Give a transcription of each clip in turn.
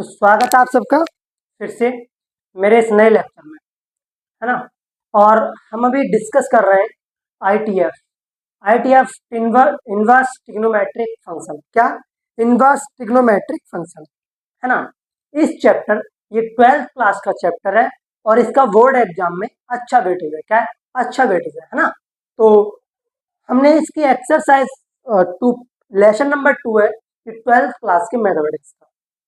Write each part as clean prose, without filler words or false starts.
तो स्वागत है आप सबका फिर से मेरे इस नए लेक्चर में, है ना। और हम अभी डिस्कस कर रहे हैं ITF. ITF inverse trigonometric function. क्या? इनवर्स ट्रिग्नोमेट्रिक फंक्शन, है ना। इस चैप्टर, ये 12th क्लास का चैप्टर है और इसका बोर्ड एग्जाम में अच्छा वेटेज है। क्या है? अच्छा वेटेज है ना। तो हमने इसकी एक्सरसाइज 2, लेसन नंबर 2 है कि 12th क्लास के मैथमेटिक्स का।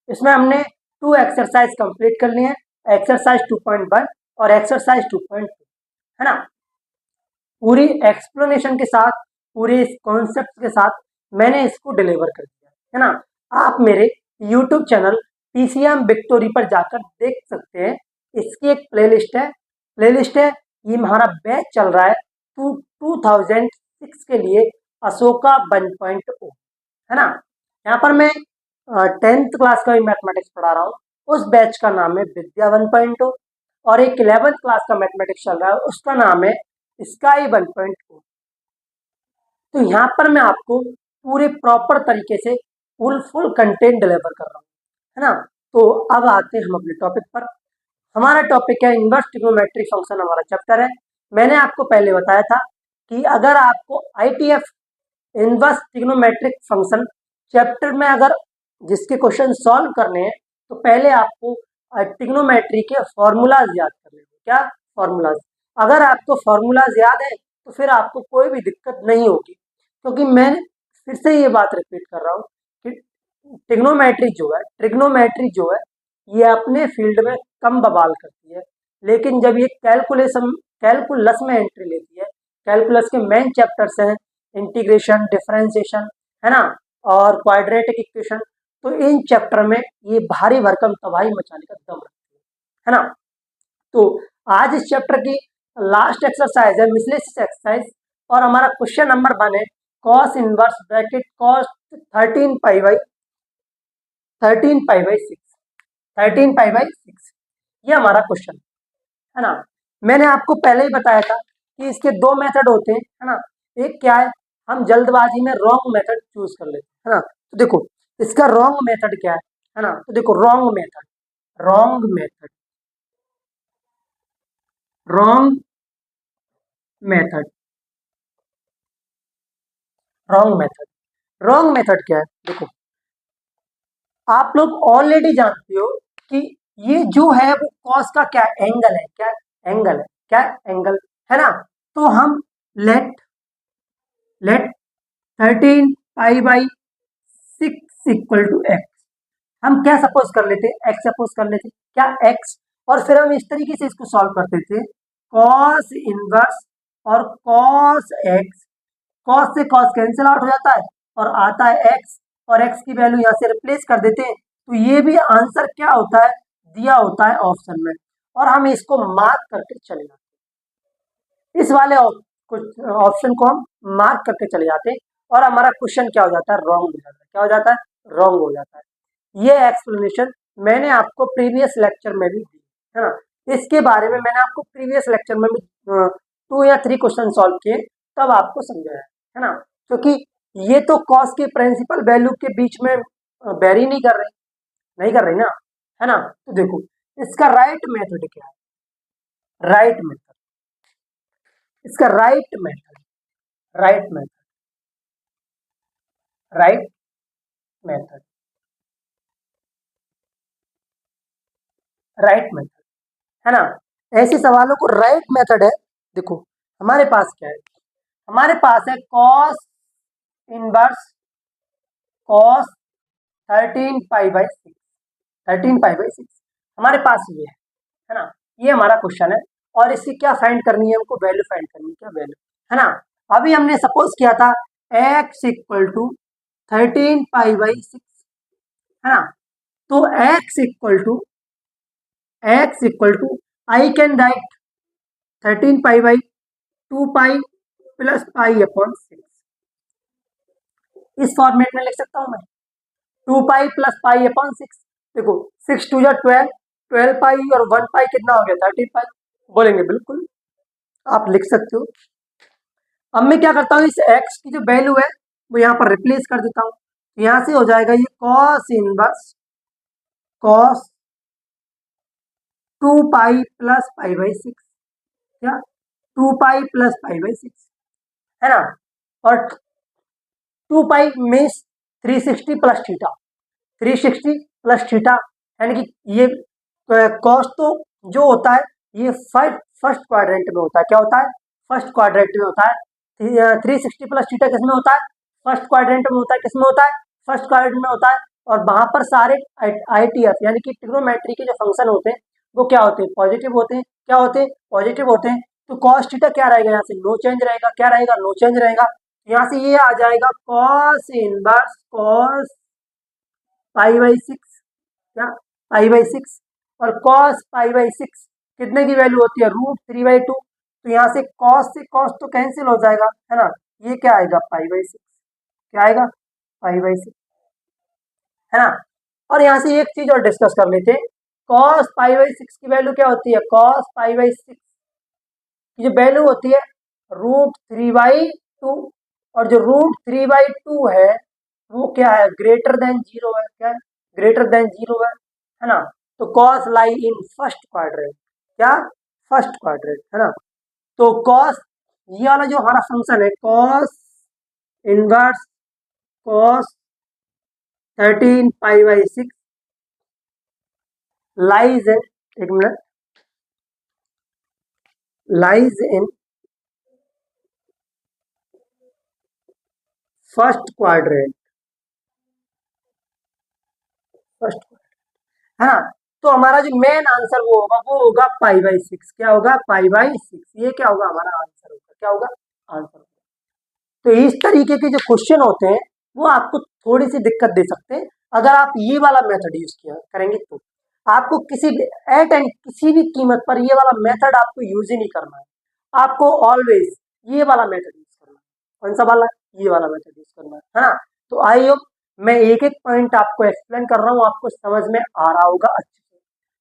इसमें हमने 2 एक्सरसाइज कंप्लीट कर ली है, एक्सरसाइज 2.1 और एक्सरसाइज 2.2, है ना। पूरी एक्सप्लेनेशन के साथ, पूरे इस कॉन्सेप्ट के साथ मैंने इसको डिलीवर कर दिया, है ना। आप मेरे यूट्यूब चैनल पीसीएम विक्टोरी पर जाकर देख सकते हैं। इसकी एक प्लेलिस्ट है। ये हमारा बैच चल रहा है 2006 के लिए, अशोका 1.0, है ना। यहाँ पर मैं 10th क्लास का भी मैथमेटिक्स पढ़ा रहा हूँ। उस बैच का नाम है विद्या 1.0 और एक 11th क्लास का मैथमेटिक्स चल रहा है, उसका नाम है स्काई 1.0। तो यहाँ पर मैं आपको पूरे प्रॉपर तरीके से फुल कंटेंट डिलीवर कर रहा हूँ, है ना। तो अब आते हैं हम अपने टॉपिक पर। हमारा टॉपिक है इनवर्स ट्रिग्नोमेट्रिक फंक्शन, हमारा चैप्टर है। मैंने आपको पहले बताया था कि अगर आपको ITF inverse trigonometric function chapter में अगर जिसके क्वेश्चन सॉल्व करने हैं तो पहले आपको ट्रिग्नोमेट्री के फॉर्मूलाज याद करने हैं। क्या फॉर्मूलाज? अगर आपको फॉर्मूलाज याद है तो फिर आपको कोई भी दिक्कत नहीं होगी, क्योंकि मैं फिर से ये बात रिपीट कर रहा हूँ कि ट्रिग्नोमेट्री जो है ये अपने फील्ड में कम बवाल करती है, लेकिन जब ये कैलकुलस में एंट्री लेती है, कैलकुलस के मेन चैप्टर्स हैं इंटीग्रेशन, डिफरेंशिएशन, है ना, और क्वाड्रेटिक इक्वेशन, तो इन चैप्टर में ये भारी भरकम तबाही मचाने का दम रखती है ना। तो आज इस चैप्टर की लास्ट एक्सरसाइज है मिसलेनियस एक्सरसाइज, और हमारा क्वेश्चन नंबर 1 है cos inverse bracket cos 13 pi by 6 ये हमारा क्वेश्चन है ना। मैंने आपको पहले ही बताया था कि इसके 2 मेथड होते हैं, है ना। एक क्या है, हम जल्दबाजी में रॉन्ग मेथड चूज कर लेते हैं, है ना। तो देखो इसका रॉन्ग मेथड क्या है ना। तो देखो wrong method wrong method wrong method क्या है? देखो आप लोग ऑलरेडी जानते हो कि ये जो है वो कॉस का क्या एंगल है, है ना। तो हम let 13 pi by 6 equal to X, हम क्या सपोज कर लेते, एक्स सपोज कर लेते, क्या एक्स, और फिर हम इस तरीके से इसको सॉल्व करते थे कॉस इनवर्स और कॉस एक्स, कॉस से कॉस कैंसिल आउट हो जाता है और आता है एक्स, और एक्स की वैल्यू यहाँ से रिप्लेस कर देते हैं, तो ये भी आंसर क्या होता है, दिया होता है ऑप्शन में, और हम इसको मार्क करके चले जाते हैं। इस वाले ऑप्शन को हम मार्क करके चले जाते हैं और हमारा क्वेश्चन क्या हो जाता है, रॉन्ग हो जाता है। क्या हो जाता है? रॉन्ग हो जाता है। ये एक्सप्लेनेशन मैंने आपको प्रीवियस लेक्चर में भी दी, है ना। इसके बारे में मैंने आपको प्रीवियस लेक्चर में भी 2 या 3 क्वेश्चन सॉल्व किए, तब आपको समझाया है ना। क्योंकि ये तो कॉस के प्रिंसिपल वैल्यू के बीच में वेरी नहीं कर रही ना, है ना। तो देखो इसका राइट मेथड क्या है, राइट मेथड इसका right method right method right method right method, है ना। ऐसे सवालों को राइट मेथड है। देखो हमारे पास क्या है, हमारे पास है cos inverse cos 13 pi by 6 हमारे पास ये है ना। ये हमारा क्वेश्चन है और इसकी क्या फाइंड करनी है, हमको वैल्यू फाइंड करनी है, क्या वैल्यू, है ना। अभी हमने सपोज किया था x equal to 13 pi by 6, है ना। तो x equal to I can write 13 pi by 2 pi plus pi upon 6, इस फॉर्मेट में लिख सकता हूं मैं, 2 पाई प्लस पाई अपॉन 6। देखो 6 टू जा 12, 12 पाई और 1 पाई कितना हो गया, 13 पाई बोलेंगे, बिल्कुल आप लिख सकते हो। अब मैं क्या करता हूँ, इस x की जो वैल्यू है वो यहाँ पर रिप्लेस कर देता हूँ, यहाँ से हो जाएगा ये cos 2 pi plus pi by six, क्या 2 pi plus pi by six, है ना। और 2 पाई means 360 plus theta, 360 plus theta, यानी कि ये कॉस तो जो होता है ये फर्स्ट क्वाड्रेंट में होता है। क्या होता है? फर्स्ट क्वाड्रेंट में होता है। 360 प्लस थीटा किस में होता है? फर्स्ट क्वाड्रेंट में होता है। किस में होता है? फर्स्ट क्वाड्रेंट में होता है। और वहां पर सारे ITF यानी कि ट्रिग्नोमेट्री के जो फंक्शन होते हैं वो क्या होते हैं? पॉजिटिव होते हैं। क्या होते हैं? पॉजिटिव होते हैं। तो कॉस थीटा क्या रहेगा? यहाँ से नो चेंज रहेगा। क्या रहेगा? नो चेंज रहेगा। यहाँ से ये आ जाएगा cos inverse cos pi by six, क्या पाई बाई सिक्स। और कॉस पाई बाई सिक्स कितने की वैल्यू होती है? √3/2। तो यहाँ से कॉस तो कैंसिल हो जाएगा, है ना। ये क्या आएगा? Pi by six. क्या आएगा? पाई बाई सिक्स, है ना। और यहाँ से एक चीज और डिस्कस कर लेते हैं। कॉस पाई बाई सिक्स की वैल्यू क्या होती है? कॉस पाई बाई सिक्स की जो वैल्यू होती है √3/2। और जो √3/2 है वो क्या है? ग्रेटर देन जीरो है। क्या है? ग्रेटर देन जीरो है ना। तो कॉस लाई इन फर्स्ट क्वाड्रेंट। क्या? फर्स्ट क्वाड्रेंट, है ना। तो कॉस, ये वाला जो हमारा फंक्शन है कॉस इनवर्स कॉस 13 पाई/6 लाइज इन, एक मिनट, lies in first quadrant, first, है ना। तो हमारा जो मेन आंसर वो होगा पाई/6। क्या होगा? पाई/6। ये क्या होगा? हमारा आंसर होगा। क्या होगा? आंसर होगा। तो इस तरीके के जो क्वेश्चन होते हैं वो आपको थोड़ी सी दिक्कत दे सकते हैं अगर आप ये वाला मेथड यूज किया करेंगे तो। आपको किसी भी एट एंड किसी भी कीमत पर ये वाला मेथड आपको यूज ही नहीं करना है। आपको ऑलवेज ये वाला मेथड यूज करना है। कौन सा वाला? ये वाला मेथड यूज करना है ना। तो आई होप मैं एक एक पॉइंट आपको एक्सप्लेन कर रहा हूँ, आपको समझ में आ रहा होगा अच्छे से,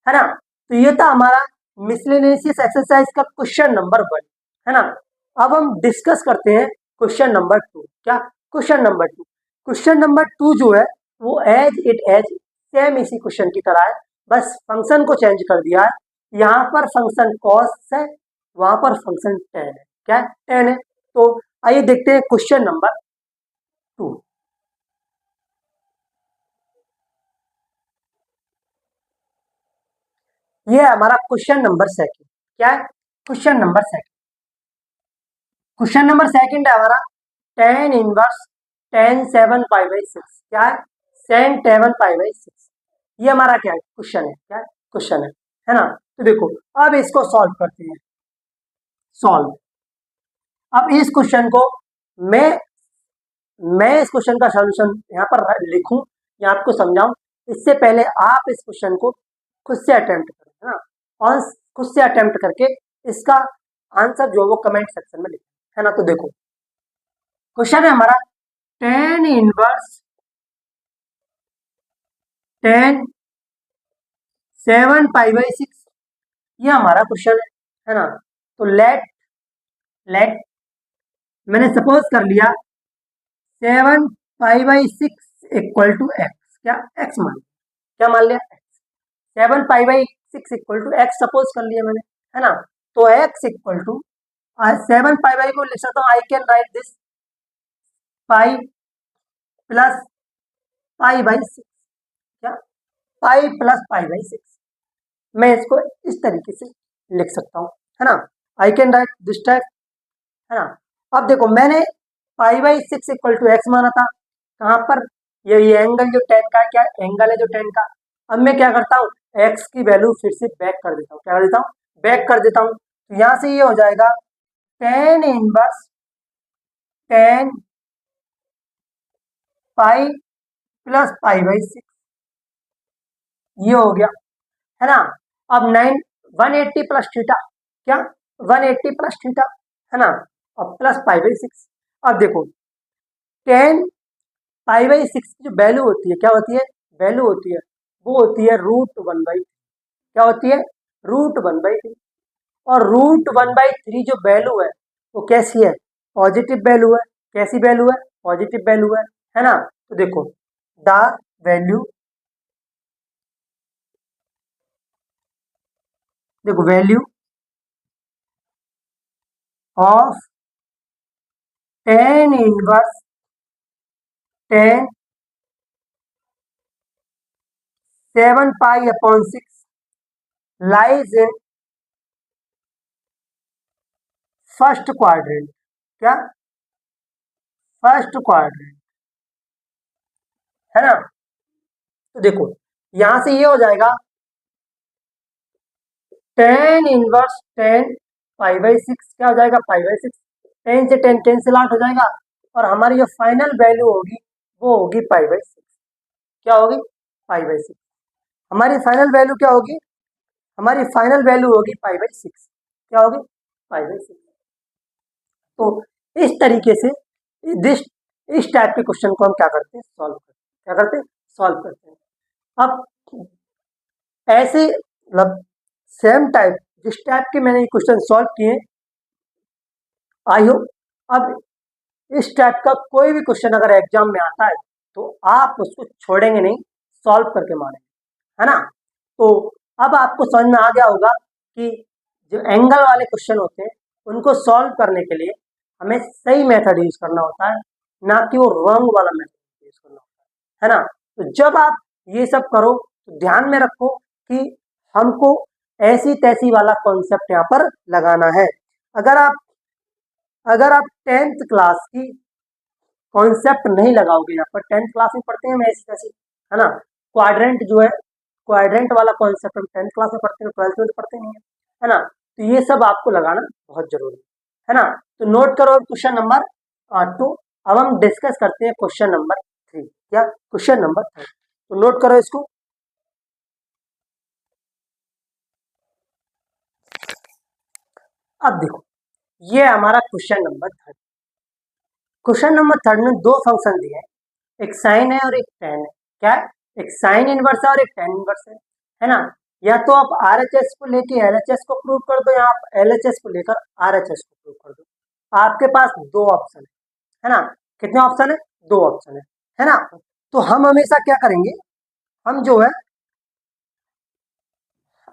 है ना। तो ये था हमारा मिसलेनियस एक्सरसाइज का क्वेश्चन नंबर 1, है ना। अब हम डिस्कस करते हैं क्वेश्चन नंबर 2। क्या? Question number 2। क्वेश्चन नंबर 2 जो है वो एज सेम इसी क्वेश्चन की तरह है, बस फंक्शन को चेंज कर दिया है। यहाँ पर फंक्शन कॉस है, वहां पर फंक्शन टेन है। क्या है? टेन है। तो आइए देखते हैं क्वेश्चन नंबर 2। ये है हमारा क्वेश्चन नंबर सेकंड। क्या है? Question number second. Question number second है हमारा टेन इनवर्स टेन 7 पाई/6। क्या है? tan 7 पाई/6। ये हमारा क्या है? क्वेश्चन है। क्या है? क्वेश्चन है ना। तो देखो अब इसको सॉल्व करते हैं। सॉल्व। अब इस क्वेश्चन को मैं इस क्वेश्चन का सॉल्यूशन यहाँ पर लिखूं या आपको समझाऊं, इससे पहले आप इस क्वेश्चन को खुद से अटेम्प्ट करें, है ना। और खुद से अटेम्प्ट करके इसका आंसर जो वो कमेंट सेक्शन में लिखें, है ना। तो देखो क्वेश्चन है हमारा टेन इनवर्स टेन 7 पाई/6। ये हमारा क्वेश्चन है ना। तो लेट मैंने सपोज कर लिया 7 पाई/6 इक्वल टू एक्स। क्या? एक्स मान, क्या मान लिया? एक्स। 7 पाई/6 इक्वल टू एक्स सपोज कर लिया मैंने, है ना। तो एक्स इक्वल टू 7 पाई को लिख सकता हूँ, I can write this pi plus पाई/6। क्या? पाई प्लस पाई/6। मैं इसको इस तरीके से लिख सकता हूँ, है ना। आई कैन राइट दिस टाइप, है ना। अब देखो मैंने पाई/6 इक्वल टू एक्स माना था। कहाँ पर? ये एंगल जो टेन का है, क्या एंगल है जो टेन का। अब मैं क्या करता हूँ? एक्स की वैल्यू फिर से बैक कर देता हूँ। क्या कर देता हूँ? बैक कर देता हूँ। तो यहाँ से ये हो जाएगा tan inverse tan pi plus पाई/6। ये हो गया, है ना। अब 180 प्लस थीटा। क्या? 180 प्लस थीटा, है ना। अब प्लस पाई/6। अब देखो टेन पाई/6 की जो वैल्यू होती है, क्या होती है? वैल्यू होती है वो होती है √1/3। क्या होती है? √1/3। और √1/3 जो वैल्यू है वो कैसी है? पॉजिटिव वैल्यू है। कैसी वैल्यू है? पॉजिटिव वैल्यू है ना। तो देखो द वैल्यू देखो value of tan inverse tan 7 पाई/6 लाइज इन फर्स्ट क्वाड्रेंट। क्या? फर्स्ट क्वाड्रेंट, है ना। तो देखो यहां से ये हो जाएगा टेन इनवर्स 10 पाई/6 क्या हो जाएगा? पाई/6। 10 से 10 कैंसिल आउट हो जाएगा और हमारी जो फाइनल वैल्यू होगी वो होगी पाई/6। क्या होगी? पाई/6। हमारी फाइनल वैल्यू क्या होगी? हमारी फाइनल वैल्यू होगी पाई/6। क्या होगी? पाई/6। तो इस तरीके से दिस इस टाइप के क्वेश्चन को हम क्या करते हैं? सॉल्व करते हैं। क्या करते हैं? सॉल्व करते हैं। अब ऐसे मतलब सेम टाइप जिस टाइप के मैंने क्वेश्चन सॉल्व किए, आई होप अब इस टाइप का कोई भी क्वेश्चन अगर एग्जाम में आता है तो आप उसको छोड़ेंगे नहीं, सॉल्व करके मारेंगे, है ना। तो अब आपको समझ में आ गया होगा कि जो एंगल वाले क्वेश्चन होते हैं उनको सॉल्व करने के लिए हमें सही मेथड यूज करना होता है, ना कि वो रॉन्ग वाला मेथड यूज करना होता है ना। तो जब आप ये सब करो तो ध्यान में रखो कि हमको ऐसी तैसी वाला कॉन्सेप्ट यहाँ पर लगाना है। अगर आप अगर आप 10th क्लास की कॉन्सेप्ट नहीं लगाओगे, यहाँ पर 10th क्लास में पढ़ते हैं हम ऐसी तैसी, है ना। क्वाड्रेंट जो है, क्वाड्रेंट वाला कॉन्सेप्ट हम 10th क्लास में पढ़ते हैं, 12th में तो पढ़ते नहीं है ना। तो ये सब आपको लगाना बहुत जरूरी है ना। तो नोट करो क्वेश्चन नंबर 2। अब हम डिस्कस करते हैं क्वेश्चन नंबर 3। क्या? Question number 3। तो नोट करो इसको। अब देखो ये हमारा क्वेश्चन नंबर 3। क्वेश्चन नंबर 3 में दो फंक्शन दिए हैं, एक साइन है और एक टेन है। क्या है? एक साइन इनवर्स है और एक टेन इनवर्स है ना। या तो आप आरएचएस को लेके एलएचएस को प्रूव कर दो या आप एलएचएस को लेकर आरएचएस को प्रूव कर दो। आपके पास दो ऑप्शन है ना। कितने ऑप्शन है? दो ऑप्शन है ना। तो हम हमेशा क्या करेंगे, हम जो है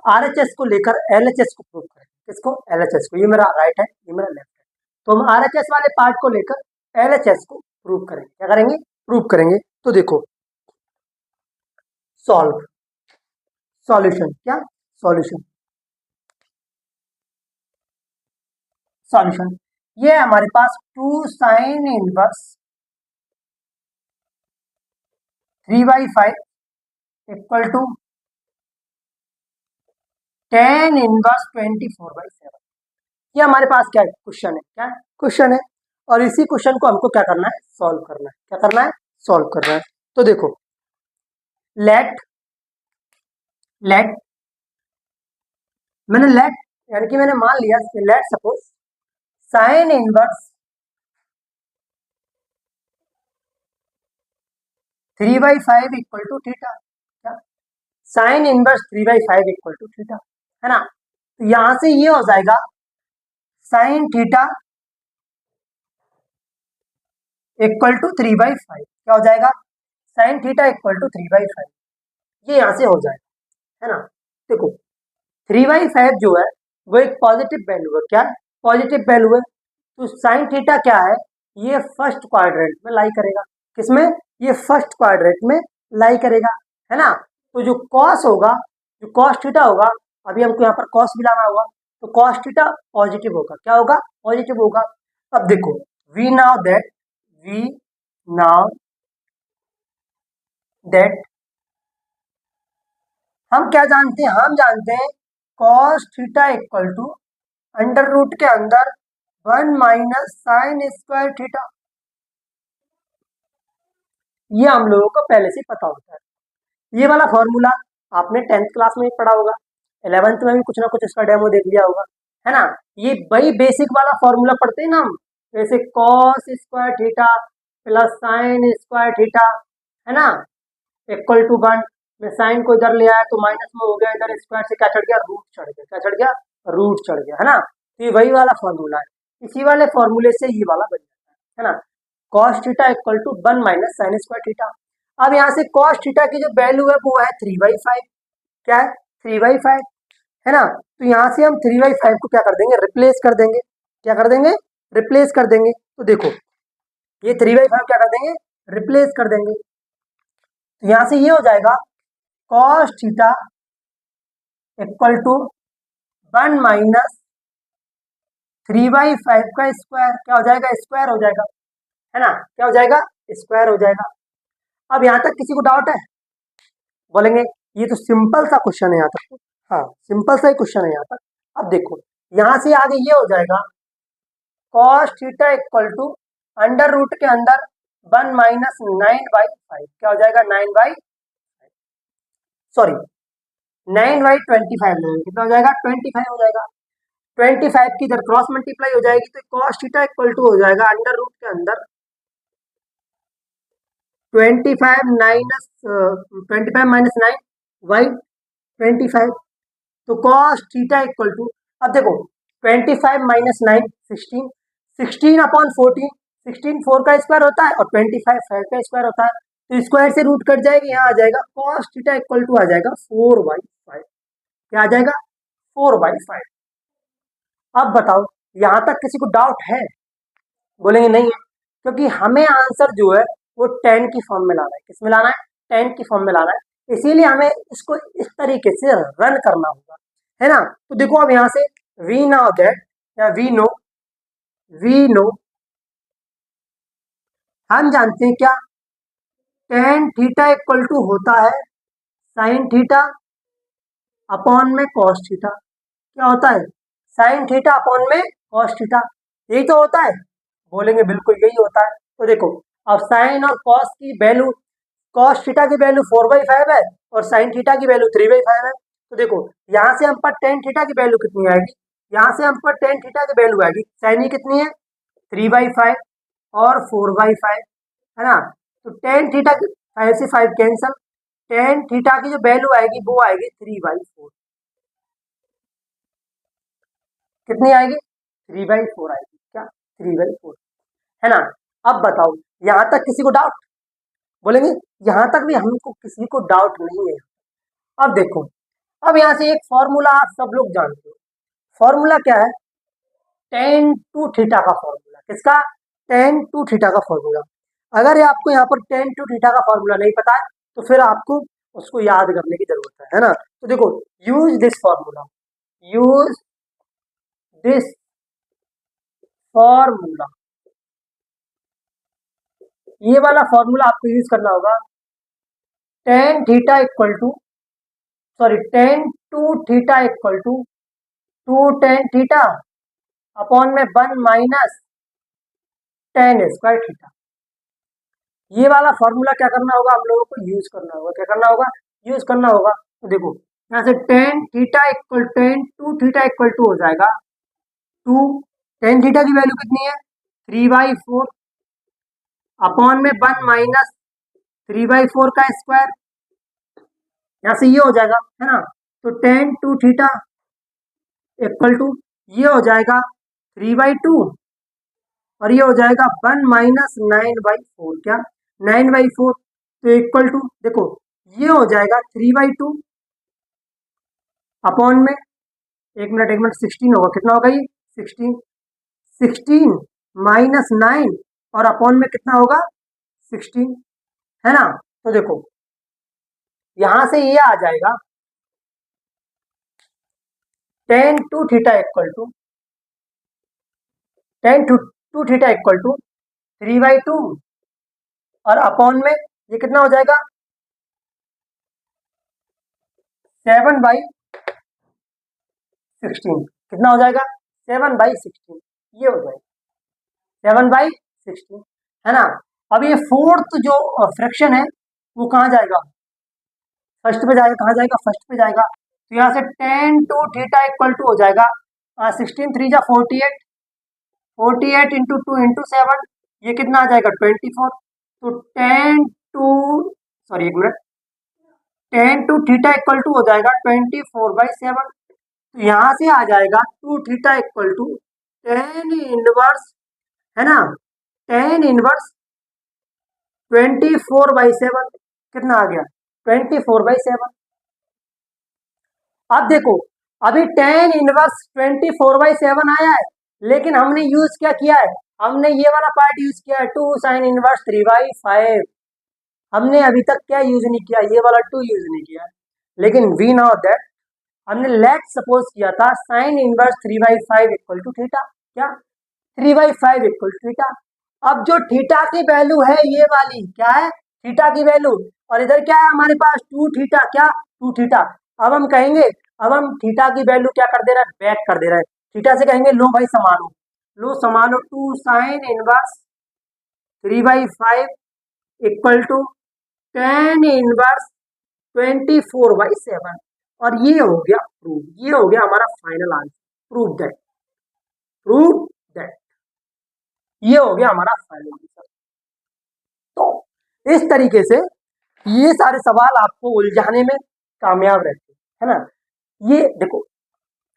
आरएचएस को लेकर एलएचएस को प्रूव करेंगे। किसको? एलएचएस को। ये मेरा राइट है, ये मेरा लेफ्ट है। तो हम आरएचएस वाले पार्ट को लेकर एलएचएस को प्रूव करेंगे। क्या करेंगे? प्रूव करेंगे। तो देखो सॉल्व, सॉल्यूशन। क्या? Solution, solution. ये है हमारे पास 2 sine inverse 3/5 equal to 10 inverse 24/7। ये हमारे पास क्या है? क्वेश्चन है। क्या क्वेश्चन है? और इसी क्वेश्चन को हमको क्या करना है? सॉल्व करना है। क्या करना है? सॉल्व करना है। तो देखो लेट लेट मैंने लेट यानी कि मैंने मान लिया, let suppose sine inverse 3/5 equal to theta. Sine inverse 3/5 equal to theta, है ना। तो यहां से ये हो जाएगा साइन थीटा इक्वल टू 3/5। क्या हो जाएगा? Sine theta equal to 3/5। ये यहां से हो जाएगा, है ना। देखो 3/5 जो है वो एक पॉजिटिव वैल्यू है। क्या? पॉजिटिव वैल्यू है। तो साइन थीटा क्या है? ये फर्स्ट क्वाड्रेंट में लाई करेगा। किसमें? ये फर्स्ट क्वाड्रेंट में लाई करेगा, है ना। तो जो कॉस होगा, जो कॉस थीटा होगा, अभी हमको यहाँ पर कॉस भी लाना होगा, तो कॉस थीटा पॉजिटिव होगा। क्या होगा? पॉजिटिव होगा। अब देखो वी नाउ दैट हम क्या जानते हैं? हम जानते हैं cos theta equal to under root के अंदर 1 माइनस साइन स्क्वायर थीटा। ये हम लोगों को पहले से पता होता है। ये वाला फॉर्मूला आपने 10th क्लास में ही पढ़ा होगा, 11th में भी कुछ ना कुछ इसका डेमो देख लिया होगा, है ना। ये वही बेसिक वाला फॉर्मूला पढ़ते हैं ना हम, जैसे cos square theta plus sign square theta, है ना, इक्वल टू 1 में साइन को इधर ले आया तो माइनस में हो गया, इधर स्क्वायर से क्या चढ़ गया? रूट चढ़ गया। क्या चढ़ गया? रूट चढ़ गया, है ना। तो ये वही वाला फॉर्मूला है। इसी वाले फॉर्मूले से ये वाला बन जाता है ना। Cos theta equal to 1 minus sine square theta. अब यहाँ से कॉस थीटा की जो वैल्यू है वो है 3/5। क्या है? 3/5, है ना। तो यहाँ से हम 3/5 को क्या कर देंगे, रिप्लेस कर देंगे। क्या कर देंगे, रिप्लेस कर देंगे। तो देखो ये 3/5 क्या कर देंगे, रिप्लेस कर देंगे। तो यहाँ से ये हो जाएगा cos थीटा इक्वल टू 1 - 3/5 का स्क्वायर। क्या हो जाएगा, स्क्वायर हो जाएगा, है ना। क्या हो जाएगा, स्क्वायर हो जाएगा। अब यहाँ तक किसी को डाउट है? बोलेंगे ये तो सिंपल सा क्वेश्चन है यहाँ तक तो। हाँ सिंपल सा ही क्वेश्चन है यहाँ तक। अब देखो यहाँ से आगे ये हो जाएगा cos theta equal to under root के अंदर 1 - 9/5। क्या हो जाएगा, 9/, सॉरी 9/25 लेंगे, कितना हो जाएगा, 25 हो जाएगा। 25 की इधर क्रॉस मल्टीप्लाई हो जाएगी तो cos थीटा इक्वल टू हो जाएगा अंडर रूट के अंदर 25 - 9 तो cos थीटा इक्वल टू, अब देखो 25 - 9 16, 16/14, 16 4 का स्क्वायर होता है और 25 5 का स्क्वायर होता है। तो स्क्वायर से रूट कट जाएगी, यहाँ आ जाएगा cos थीटा इक्वल टू आ जाएगा 4/5। क्या आ जाएगा, 4/5। अब बताओ यहाँ तक किसी को डाउट है? बोलेंगे नहीं है, क्योंकि हमें आंसर जो है वो 10 की फॉर्म में लाना है। किस में लाना है, 10 की फॉर्म में लाना है। इसीलिए हमें इसको इस तरीके से रन करना होगा, है ना। तो देखो अब यहाँ से वी नाउ दैट, या वी नो हम जानते हैं क्या, tan थीटा इक्वल टू होता है sin थीटा अपॉन में cos थीटा। क्या होता है, sin थीटा अपॉन में cos थीटा, यही तो होता है। बोलेंगे बिल्कुल यही होता है। तो देखो अब sin और cos की वैल्यू, cos थीटा की वैल्यू 4/5 है और sin थीटा की वैल्यू 3/5 है। तो देखो यहाँ से हम पर tan थीटा की वैल्यू कितनी आएगी, यहाँ से हम पर tan थीटा की वैल्यू आएगी, sin ही कितनी है 3/5 और 4/5, है ना। तो tan थीटा की 5 से 5 कैंसल, tan थीटा की जो वैल्यू आएगी वो आएगी 3/4। कितनी आएगी, 3/4 आएगी। क्या, 3/4, है ना। अब बताओ यहाँ तक किसी को डाउट? बोलेंगे यहाँ तक भी हमको किसी को डाउट नहीं है। अब देखो अब यहाँ से एक फॉर्मूला आप सब लोग जानते हो। फॉर्मूला क्या है, tan टू थीटा का फॉर्मूला। किसका, tan टू थीटा का फॉर्मूला। अगर ये आपको यहाँ पर tan टू थीटा का फॉर्मूला नहीं पता है तो फिर आपको उसको याद करने की जरूरत है ना। तो देखो use this formula, use this formula, ये वाला फॉर्मूला आपको यूज करना होगा। tan theta equal to, sorry tan two theta equal to 2 tan theta upon में 1 - tan स्क्वायर थीटा। ये वाला फॉर्मूला क्या करना होगा, हम लोगों को यूज करना होगा। क्या करना होगा, यूज करना होगा। तो देखो यहाँ से tan theta equal tan two theta equal to हो जाएगा 2, tan थीटा की वैल्यू कितनी है 3/4 अपॉन में 1 - 3/4 का स्क्वायर। यहाँ से ये हो जाएगा, है ना। तो tan two theta equal to ये हो जाएगा 3/2 और ये हो जाएगा 1 - 9/4। क्या, 9/4। तो इक्वल टू देखो ये हो जाएगा 3/2 अपॉन में, एक मिनट 16 होगा, कितना होगा ये 16, 16 - 9 और अपॉन में कितना होगा 16, है ना। तो देखो यहां से ये आ जाएगा tan two theta equal to, tan two theta equal to 3/2 और अपॉन में ये कितना हो जाएगा 7/16। कितना हो जाएगा 7/16, ये हो जाएगा 7/16, है ना। अब ये फोर्थ जो फ्रैक्शन है वो कहाँ जाएगा, फर्स्ट पे जाएगा। कहाँ जाएगा, फर्स्ट पे जाएगा। तो यहाँ से tan two theta equal to हो जाएगा 16 3 जा 48, 48 इंटू 2 इंटू 7, ये कितना आ जाएगा 24। तो tan टू, सॉरी एक minute, tan two theta equal to हो जाएगा 24/7। तो यहाँ से आ जाएगा 2 theta equal to tan inverse, है ना, tan इनवर्स 24/7। कितना आ गया 24/7। अब देखो अभी टेन इनवर्स 24/7 आया है, लेकिन हमने यूज क्या किया है, हमने ये वाला पार्ट यूज किया है 2 sin 1 3/5। हमने अभी तक क्या यूज नहीं किया, ये वाला 2 यूज नहीं किया है। लेकिन वी नो दैट हमने लेट सपोज किया था sin 1 3/5 इक्वल टू थीटा, क्या 3/5 इक्वल टू थीटा। अब जो थीटा की वैल्यू है ये वाली क्या है, थीटा की वैल्यू, और इधर क्या है हमारे पास 2 थीटा, क्या 2 थीटा। अब हम कहेंगे, अब हम थीटा की वैल्यू क्या कर दे रहे हैं, बैक कर दे रहे हैं। थीटा से कहेंगे लो भाई समान हो, लो समान हो 2 sin 1 3/5 इक्वल टू tan 1 24/7। और ये हो गया प्रूव, ये हो गया हमारा final answer, prove that, prove that, ये हो गया हमारा फाइनल आंसर। तो इस तरीके से ये सारे सवाल आपको उलझाने में कामयाब रहते हैं, है ना। ये देखो,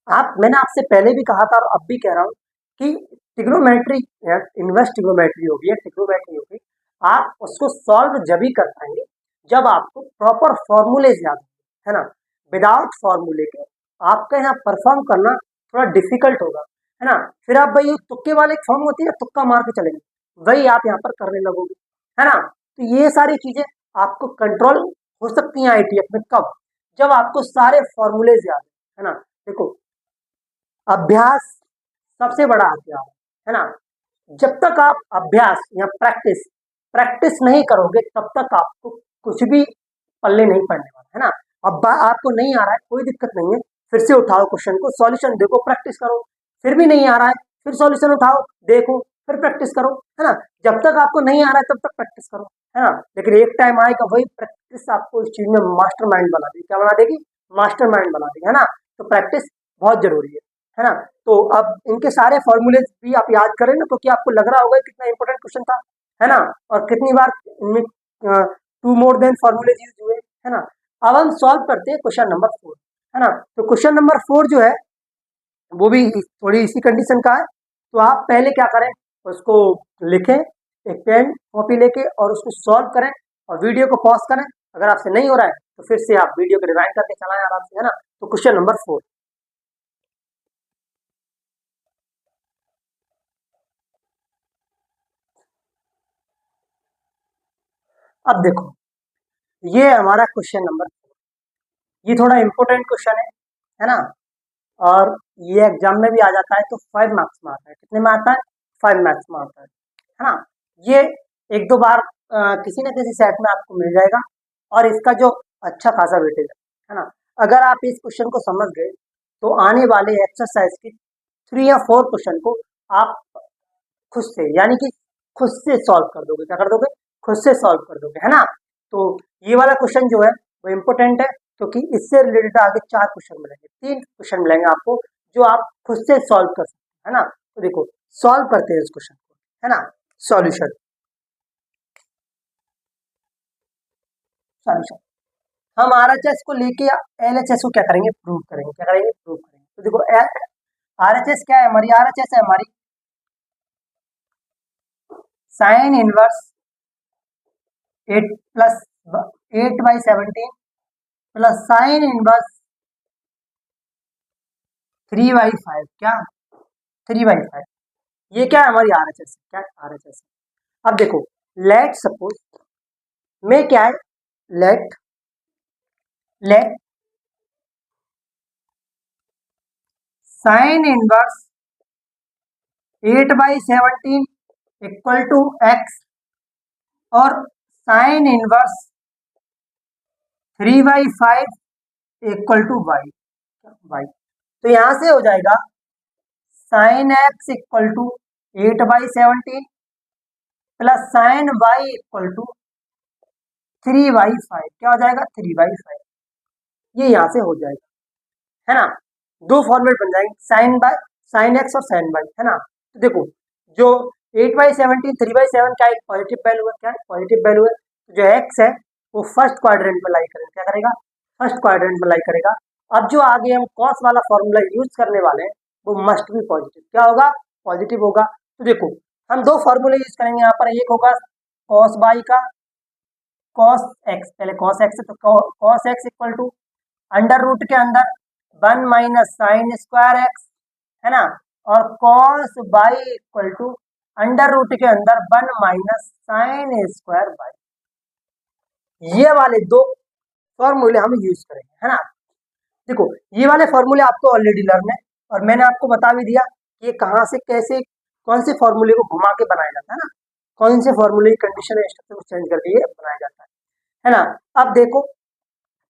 आप, मैंने आपसे पहले भी कहा था और अब भी कह रहा हूं कि ट्रिग्नोमेट्री, इनवर्स ट्रिग्नोमेट्री होगी या ट्रिग्नोमेट्री होगी, आप उसको सॉल्व जब ही कर पाएंगे जब आपको प्रॉपर फॉर्मूलेज याद है ना। विदाउट फॉर्मूले के आपका यहाँ परफॉर्म करना थोड़ा डिफिकल्ट होगा, है ना। फिर आप भाई तुक्के वाले फॉर्म होती है, तुक्का मार के चलेंगे, वही आप यहाँ पर करने लगोगे, है ना। तो ये सारी चीजें आपको कंट्रोल हो सकती हैं आईटीएफ में, कब, जब आपको सारे फॉर्मूलेज याद है ना। देखो, अभ्यास सबसे बड़ा हथियार है ना। जब तक आप अभ्यास या प्रैक्टिस प्रैक्टिस नहीं करोगे तब तक आपको कुछ भी पल्ले नहीं पड़ने वाला, है ना। अब आपको नहीं आ रहा है, कोई दिक्कत नहीं है, फिर से उठाओ क्वेश्चन को, सॉल्यूशन देखो, प्रैक्टिस करो। फिर भी नहीं आ रहा है, फिर सॉल्यूशन उठाओ, देखो, फिर प्रैक्टिस करो, है ना। जब तक आपको नहीं आ रहा है तब तक प्रैक्टिस करो, है ना। लेकिन एक टाइम आएगा, वही प्रैक्टिस आपको इस चीज में मास्टर माइंड बना देगी, क्या बना देगी, मास्टर माइंड बना देगी, है ना। तो प्रैक्टिस बहुत जरूरी है ना। तो अब इनके सारे फॉर्मूले भी आप याद करें ना, क्योंकि आपको लग रहा होगा कितना इंपॉर्टेंट क्वेश्चन था, है ना। और कितनी बार इनमें 2 मोर देन फॉर्मूले यूज हुए, है ना। अब हम सॉल्व करते हैं क्वेश्चन नंबर 4, है ना। तो क्वेश्चन नंबर 4 जो है वो भी थोड़ी इसी कंडीशन का है। तो आप पहले क्या करें, उसको लिखें, एक पेन कॉपी लेके, और उसको सॉल्व करें, और वीडियो को पॉज करें। अगर आपसे नहीं हो रहा है तो फिर से आप वीडियो को रिवाइंड करके चलाएं आराम से, है ना। तो क्वेश्चन नंबर 4, अब देखो, ये हमारा क्वेश्चन नंबर, ये थोड़ा इंपॉर्टेंट क्वेश्चन है ना। और ये एग्जाम में भी आ जाता है, तो 5 मार्क्स में आता है, कितने में आता है, 5 मार्क्स में आता है ना। ये एक दो बार किसी न किसी सेट में आपको मिल जाएगा, और इसका जो अच्छा खासा वेटेज है ना। अगर आप इस क्वेश्चन को समझ गए तो आने वाले एक्सरसाइज के 3 या 4 क्वेश्चन को आप खुद से, यानी कि खुद से सॉल्व कर दोगे, क्या कर दोगे, खुद से सॉल्व कर दोगे, है ना। तो ये वाला क्वेश्चन जो है वो इम्पोर्टेंट है, क्योंकि इससे रिलेटेड आगे 4 क्वेश्चन मिलेंगे, 3 क्वेश्चन मिलेंगे आपको, जो आप खुद से सॉल्व कर सकते हैं, है ना। तो देखो, सॉल्व करते हैं इस क्वेश्चन को, है ना। सॉल्यूशन, सॉल्यूशन, हम आरएचएस को लेके एलएचएस को क्या करेंगे, प्रूव करेंगे, क्या करेंगे, प्रूव करेंगे। तो देखो, आरएचएस क्या है हमारी, आरएचएस है हमारी sine inverse 8+8/17 plus sine inverse 3/5, क्या 3/5। ये क्या है हमारी आरएचएस, क्या आरएचएस। अब देखो, लेट सपोज में क्या है, let let sine inverse 8/17 equal to x, और sine inverse 3/5 equal to y, y. तो यहां से हो जाएगा sine x equal to 8/17 plus sine y equal to 3/5, क्या हो जाएगा, 3/5। ये यहां से हो जाएगा, है ना। दो फॉर्मेट बन जाएंगे, साइन एक्स और साइन वाई, है ना। तो देखो, जो 8/17 3/7 का एक पॉजिटिव वैल्यू है, क्या पॉजिटिव वैल्यू है। तो जो एक्स है वो फर्स्ट क्वाड्रेंट में लाई करेगा, क्या करेगा, फर्स्ट क्वाड्रेंट में लाई करेगा। अब जो आगे हम कॉस वाला फॉर्मूला यूज करने वाले हैं वो मस्ट बी पॉजिटिव, क्या होगा, पॉजिटिव होगा। तो देखो, हम 2 फॉर्मूले यूज करेंगे यहाँ पर, एक होगा कॉस बाई का, कॉस एक्स, पहले कॉस एक्स, तो cos x equal to under root के अंदर one minus sine square x, है ना, और cos y equal to under root के अंदर one minus sine square y. ये वाले दो फॉर्मूले हम यूज करेंगे, है ना। देखो ये वाले फॉर्मूले आपको ऑलरेडी लर्न है और मैंने आपको बता भी दिया कि ये कहाँ से कैसे कौन से फॉर्मूले को घुमा के बनाया जाता है ना, कौन से फॉर्मूले की कंडीशन स्ट्रक्चर को चेंज करके ये बनाया जाता है ना। अब देखो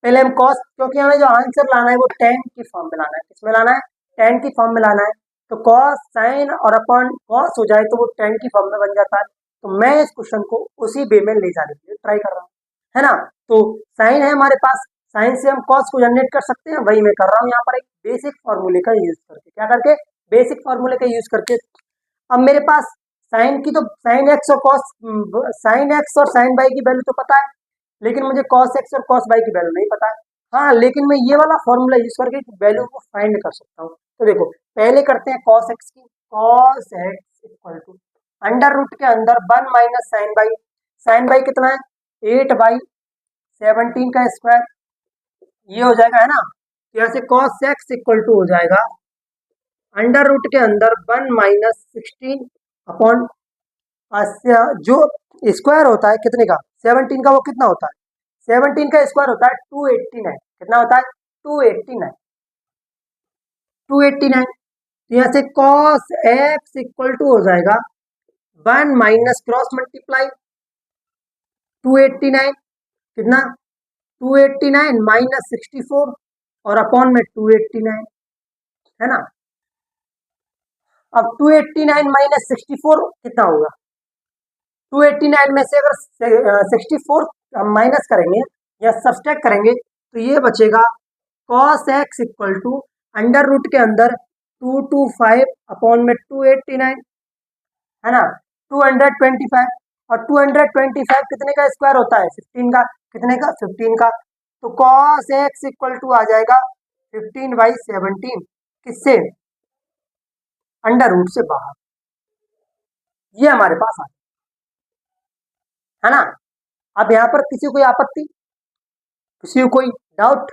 पहले हम कॉस, क्योंकि हमें जो आंसर लाना है वो टेन की फॉर्म में लाना है, किसमें लाना है, टेन की फॉर्म में लाना है। तो कॉस साइन और अपॉन कॉस हो जाए तो वो टेन की फॉर्म में बन जाता है। तो मैं इस क्वेश्चन को उसी वे में ले जाने के लिए ट्राई कर रहा हूँ, है ना। तो साइन है हमारे पास, साइन से हम कॉस को जनरेट कर सकते हैं, वही मैं कर रहा हूँ यहाँ पर एक बेसिक फॉर्मूले का यूज करके, क्या करके, बेसिक फॉर्मूले का यूज करके। अब मेरे पास साइन की तो साइन एक्स और कॉस, साइन एक्स और साइन बाई की वैल्यू तो पता है, लेकिन मुझे कॉस एक्स और कॉस बाई की वैल्यू नहीं पता है। हाँ लेकिन मैं ये वाला फॉर्मूला यूज करके वैल्यू को फाइंड कर सकता हूँ। तो देखो पहले करते हैं कॉस एक्स की, cos x equal to under root के अंदर one minus sine y, sine y कितना है 8/17 का स्क्वायर, ये हो जाएगा, है ना। तो यहाँ से कॉस एक्स इक्वल टू हो जाएगा अंडर रूट के अंदर 1 - 16 अपॉन जो स्क्वायर होता है कितने का 17 का, वो कितना होता है 17 का स्क्वायर होता है 289, कितना होता है 289, 289। तो यहाँ से कॉस एक्स इक्वल टू हो जाएगा 1 माइनस क्रॉस मल्टीप्लाई 289, कितना 289 माइनस 64 और अपॉन में 289, है ना। अब 289 माइनस 64 कितना होगा, 289 में से अगर 64 हम माइनस करेंगे या सब्सट्रैक्ट करेंगे तो ये बचेगा cos x equal to under root के अंदर 225 अपॉन में 289, है ना, 225। और 225 कितने का स्क्वायर होता है 15 का, कितने का 15 का। तो कॉस एक्स इक्वल टू आ जाएगा 15/17, किससे, अंडर रूट से बाहर, ये हमारे पास आ, है ना। अब यहाँ पर किसी को कोई आपत्ति, किसी को कोई डाउट,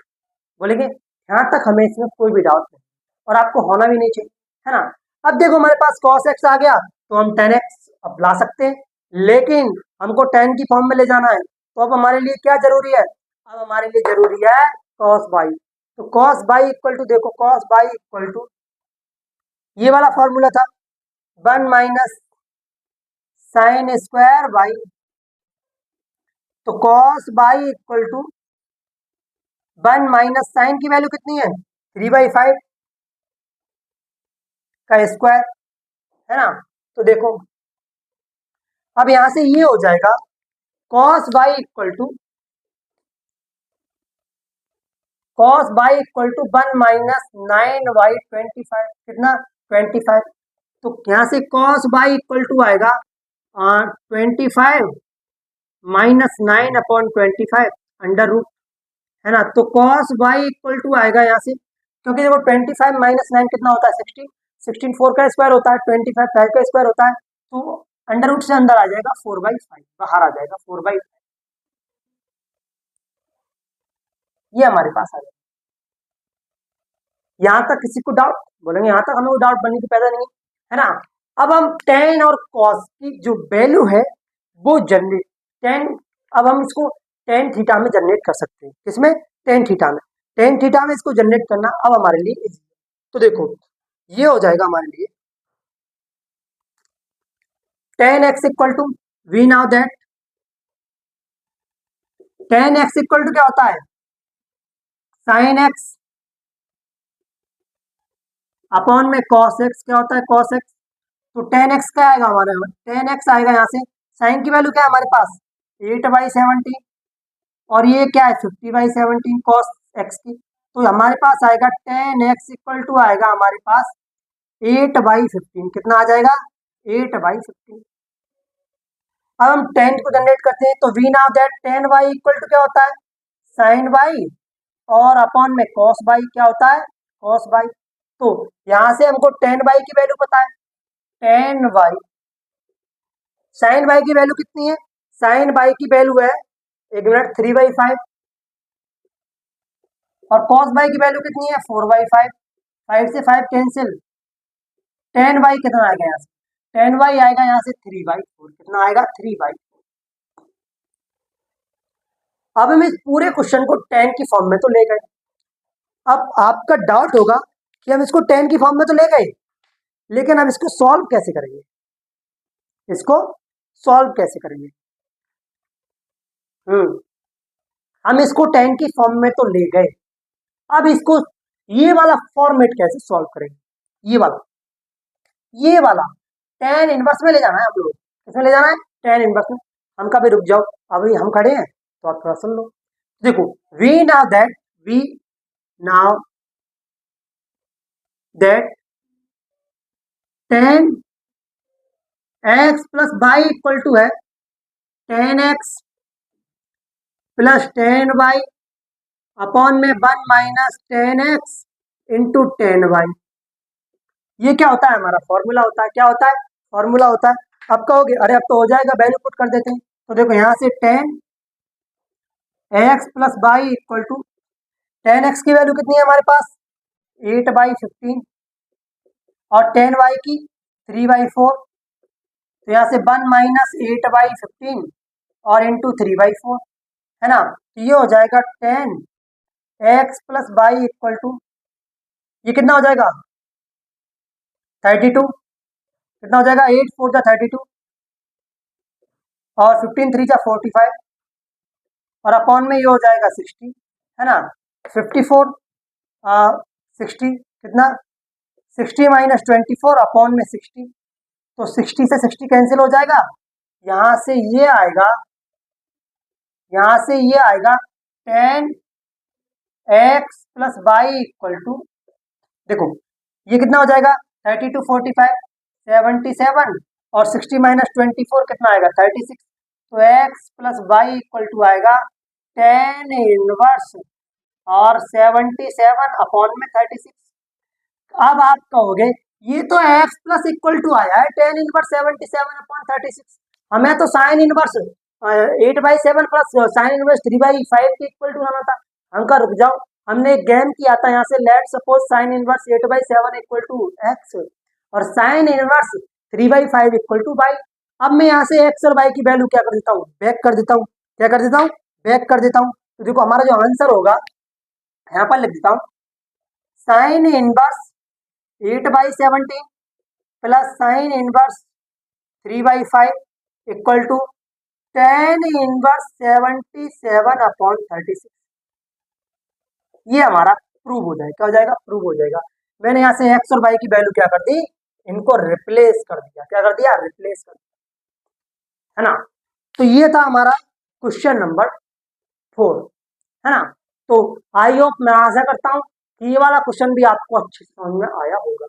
बोलेंगे यहाँ तक हमें इसमें कोई भी डाउट नहीं और आपको होना भी नहीं चाहिए, है ना। अब देखो हमारे पास cos x आ गया तो हम tan x अब ला सकते हैं, लेकिन हमको tan की फॉर्म में ले जाना है। तो अब हमारे लिए क्या जरूरी है, अब हमारे लिए जरूरी है cos y। तो cos y इक्वल टू, देखो cos y इक्वल टू ये वाला फॉर्मूला था 1 माइनस साइन स्क्वायर y। तो cos y equal to 1 minus sine की वैल्यू कितनी है 3/5 का स्क्वायर, है ना। तो देखो अब यहां से ये हो जाएगा cos y equal to 1 minus 9y/25, कितना 25। तो यहां से cos y इक्वल टू आएगा 25 माइनस 9/25 अंडर रूट, है ना। तो cos y इक्वल टू आएगा यहाँ से, क्योंकि देखो 25 माइनस 9 कितना होता है 16, 16 4 का स्क्वायर होता है, 25 5 का स्क्वायर होता है। तो अंडर रूट से अंदर आ जाएगा 4/5, बाहर आ जाएगा 4/5, ये हमारे पास आ जाएगा। यहाँ तक किसी को डाउट, बोलेंगे यहाँ तक हमें कोई डाउट बनने की पैदा नहीं है ना। अब हम tan और cos की जो वैल्यू है वो जनरेट, tan, अब हम इसको tan थीटा में जनरेट कर सकते हैं, किसमें tan थीटा में, tan थीटा में इसको जनरेट करना अब हमारे लिए इजी है। तो देखो ये हो जाएगा हमारे लिए tan x equal to, we know that tan x equal to क्या होता है sin x अपॉन में cos x, क्या होता है cos x। तो tan x क्या आएगा हमारे में, tan x आएगा यहाँ से, sin की वैल्यू क्या है हमारे पास 8/17 और ये क्या है 50/17 cos x की। तो हमारे पास आएगा tan x इक्वल टू आएगा हमारे पास 8/15, कितना आ जाएगा 8/15। अब हम tan को जनरेट करते हैं तो we know that tan y equal to क्या होता है sin y और अपॉन में cos y, क्या होता है cos y। तो यहां से हमको tan y की वैल्यू पता है, tan y, sin y की वैल्यू कितनी है, sin y की वैल्यू है 1 मिनट 3/5, और cos बाई की वैल्यू कितनी है 4/5, 5 से 5 कैंसिल, tan बाई कितना आएगा यहाँ से, tan बाई आएगा यहाँ से 3/4, कितना आएगा 3/4। अब हम इस पूरे क्वेश्चन को tan की फॉर्म में तो ले गए। अब आपका डाउट होगा कि हम इसको tan की फॉर्म में तो ले गए, लेकिन हम इसको सॉल्व कैसे करेंगे, इसको सॉल्व कैसे करेंगे। हम इसको tan की फॉर्म में तो ले गए, अब इसको ये वाला फॉर्मेट कैसे सॉल्व करेंगे, ये वाला tan इनवर्स में ले जाना है हम लोग, किसमें ले जाना है, tan इनवर्स में। हम कभी रुक जाओ, अभी हम खड़े हैं तो आप थोड़ा सुन लो। देखो we know that tan x plus y equal to है tan x plus tan y upon में 1 minus tan x into tan y। ये क्या होता है, हमारा फॉर्मूला होता है, क्या होता है, फॉर्मूला होता है। अब कहोगे अरे अब तो हो जाएगा, वैल्यू पुट कर देते हैं। तो देखो यहाँ से tan x plus y equal to, tan x की वैल्यू कितनी है हमारे पास 8/15 और tan y की 3/4, तो यहाँ से 1 माइनस 8/15 और इंटू 3/4 है ना। तो ये हो जाएगा tan x plus y equal to, ये कितना हो जाएगा 32, कितना हो जाएगा 8 4 जा 32 और 15 3 जा 45 और अपॉन में ये हो जाएगा 60 है ना। 54 60 कितना 60 माइनस 24 अपॉन में 60, तो 60 से 60 कैंसिल हो जाएगा, यहाँ से ये आएगा, यहाँ से ये आएगा tan x plus y equal to, देखो ये कितना हो जाएगा 32 45 77 और 60 माइनस 24 कितना आएगा 36, तो x plus y equal to आएगा tan इनवर्स और 77 अपॉन में 36। अब आप कहोगे ये तो x प्लस इक्वल टू आया है tan इनवर्स 77 अपॉन 36, हमें तो sign inverse 8/7 plus sine inverse 3/5 के इक्वल टू आना था। हमका रुक जाओ, हमने एक गेम किया था यहाँ से, let suppose sine inverse 8/7 equal to x और sine inverse 3/5 equal to y. अब मैं यहाँ से एक्स और वाई की वैल्यू क्या कर देता हूँ, बैक कर देता हूँ, क्या कर देता हूँ, बैक कर देता हूँ। तो देखो हमारा जो आंसर होगा यहाँ पर लिख देता हूँ, sine inverse 8/17 plus sine inverse 3/5 equal to tan inverse 77 upon 36। ये हमारा प्रूव हो जाएगा, क्या हो जाएगा, प्रूव हो जाएगा। मैंने यहाँ से एक्स और वाई की वैल्यू क्या कर दी, इनको रिप्लेस कर दिया, क्या कर दिया, रिप्लेस कर दिया, है ना। तो ये था हमारा क्वेश्चन नंबर 4, है ना। तो आई होप, मैं आशा करता हूँ कि ये वाला क्वेश्चन भी आपको अच्छे से समझ में आया होगा,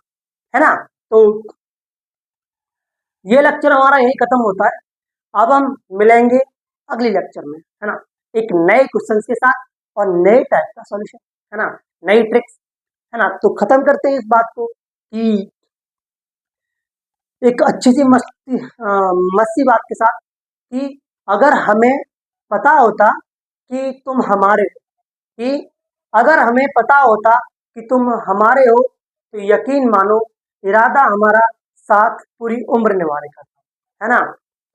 है ना। तो ये लेक्चर हमारा यही खत्म होता है, अब हम मिलेंगे अगले लेक्चर में, है ना, एक नए क्वेश्चंस के साथ और नए टाइप का सॉल्यूशन, है ना, नई ट्रिक्स, है ना। तो खत्म करते हैं इस बात को कि एक अच्छी सी मस्ती बात के साथ कि अगर हमें पता होता कि तुम हमारे, कि अगर हमें पता होता कि तुम हमारे हो तो यकीन मानो इरादा हमारा साथ पूरी उम्र निभाने का था, है ना।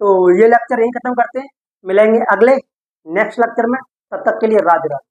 तो ये लेक्चर यहीं खत्म करते हैं, मिलेंगे अगले नेक्स्ट लेक्चर में, तब तक के लिए राधे राधे।